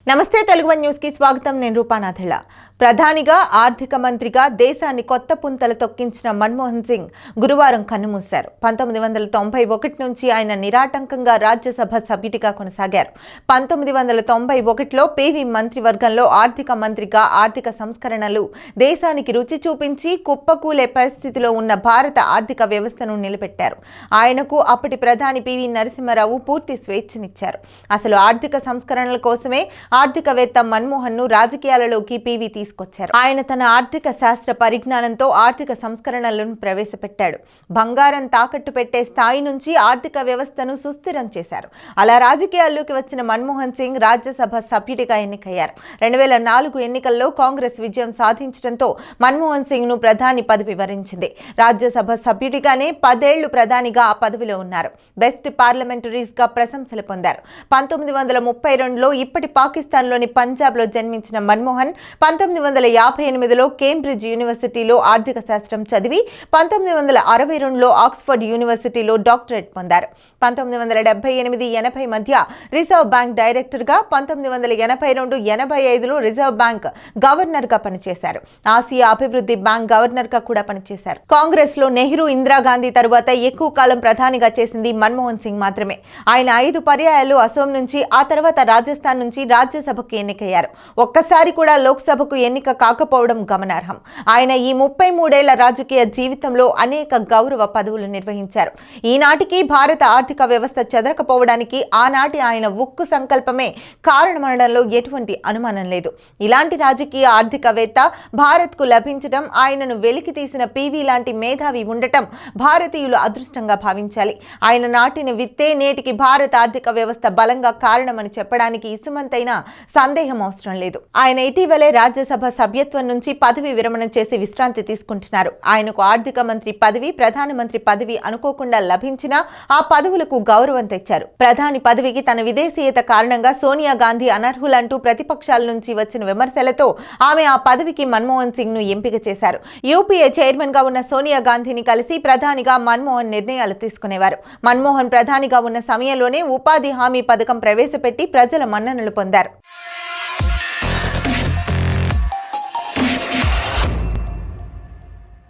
నమస్తే Telugu one news కి స్వాగతం. నేను రూపానాథిళ. ప్రధానిగా ఆర్థిక మంత్రిగా దేశాన్ని కొత్త పుంతలు తొక్కించిన మన్మోహన్ సింగ్ గురువారం కన్నుమూశారు. 1991 నుంచి ఆయన నిరాటంకంగా రాజ్యసభ సభ్యుడిగా కొనసాగారు. 1991లో పివి మంత్రివర్గంలో ఆర్థిక మంత్రిగా ఆర్థిక సంస్కరణలు దేశానికి రుచి చూపించి కుప్పకూలే పరిస్థితిలో ఉన్న భారత ఆర్థిక వ్యవస్థను నిలబెట్టారు. ఆయనకు అప్పటి ప్రధాని పివి నరసింహారావు పూర్తి స్వేచ్ఛనిచ్చారు. అసలు ఆర్థిక సంస్కరణల కోసమే ఆర్థికవేత్త మన్మోహన్ ను రాజకీయాలలోకి పివి తీసుకొచ్చారు. ఆయన తన ఆర్థిక శాస్త్ర పరిజ్ఞానంతో ఆర్థిక సంస్కరణలను ప్రవేశపెట్టాడు. బంగారం తాకట్టు పెట్టే స్థాయి నుంచి ఆర్థిక వ్యవస్థను సుస్థిరం చేశారు. అలా రాజకీయాల్లోకి వచ్చిన మన్మోహన్ సింగ్ రాజ్యసభ సభ్యుడిగా ఎన్నికయ్యారు. 2004 ఎన్నికల్లో కాంగ్రెస్ విజయం సాధించడంతో మన్మోహన్ సింగ్ ను ప్రధాని పదవి వరించింది. రాజ్యసభ సభ్యుడిగానే 10 ఏళ్లు ప్రధానిగా ఆ పదవిలో ఉన్నారు. బెస్ట్ పార్లమెంటరీస్ గా ప్రశంసలు పొందారు. 1932లో ఇప్పటి పాకిస్తాన్లోని పంజాబ్లో జన్మించిన మన్మోహన్ 1958లో కేంబ్రిడ్జ్ యూనివర్సిటీలో ఆర్థిక శాస్త్రం చదివి 1962లో ఆక్స్ఫర్డ్ యూనివర్సిటీలో డాక్టరేట్ పొందారు. 1978-80 మధ్య రిజర్వ్ బ్యాంక్ డైరెక్టర్గా, 1982-85లో రిజర్వ్ బ్యాంక్ గవర్నర్గా పనిచేశారు. ఆసియా అభివృద్ధి బ్యాంక్ గవర్నర్గా కూడా పనిచేశారు. కాంగ్రెస్లో నెహ్రూ, ఇందిరాగాంధీ తరువాత ఎక్కువ కాలం ప్రధానిగా చేసింది మన్మోహన్ సింగ్ మాత్రమే. ఆయన 5 పర్యాయాలు అసోం నుంచి, ఆ తర్వాత రాజస్థాన్ నుంచి రాజ్యసభకు ఎన్నికయ్యారు. ఒక్కసారి కూడా లోక్సభకు ఎన్నిక కాకపోవడం గమనార్హం. ఆయన ఈ 33 ఏళ్ల రాజకీయ జీవితంలో అనేక గౌరవ పదవులు నిర్వహించారు. ఈనాటికి భారత ఆర్థిక వ్యవస్థ చెదరకపోవడానికి ఆనాటి ఆయన ఉక్కు సంకల్పమే కారణమనడంలో ఎటువంటి అనుమానం లేదు. ఇలాంటి రాజకీయ ఆర్థికవేత్త భారత్కు లభించడం, ఆయనను వెలికి తీసిన పివి లాంటి మేధావి ఉండటం భారతీయులు అదృష్టంగా భావించాలి. ఆయన నాటిన విత్తే నేటికి భారత ఆర్థిక వ్యవస్థ బలంగా కారణమని చెప్పడానికి ఇసుమంతైనా సందేహం అవసరం లేదు. ఆయన ఇటీవలే రాజ్యసభ సభ్యత్వం నుంచి పదవి విరమణ చేసి విశ్రాంతి తీసుకుంటున్నారు. ఆయనకు ఆర్థిక మంత్రి పదవి, ప్రధానమంత్రి పదవి అనుకోకుండా లభించినా ఆ పదవులకు గౌరవం తెచ్చారు. ప్రధాని పదవికి తన విదేశీయత కారణంగా సోనియా గాంధీ అనర్హులంటూ ప్రతిపక్షాల నుంచి వచ్చిన విమర్శలతో ఆమె ఆ పదవికి మన్మోహన్ సింగ్ ను ఎంపిక చేశారు. యూపీఏ చైర్మన్ గా ఉన్న సోనియా గాంధీని కలిసి ప్రధానిగా మన్మోహన్ నిర్ణయాలు తీసుకునేవారు. మన్మోహన్ ప్రధానిగా ఉన్న సమయంలోనే ఉపాధి హామీ పథకం ప్రవేశపెట్టి ప్రజల మన్ననలు పొందారు.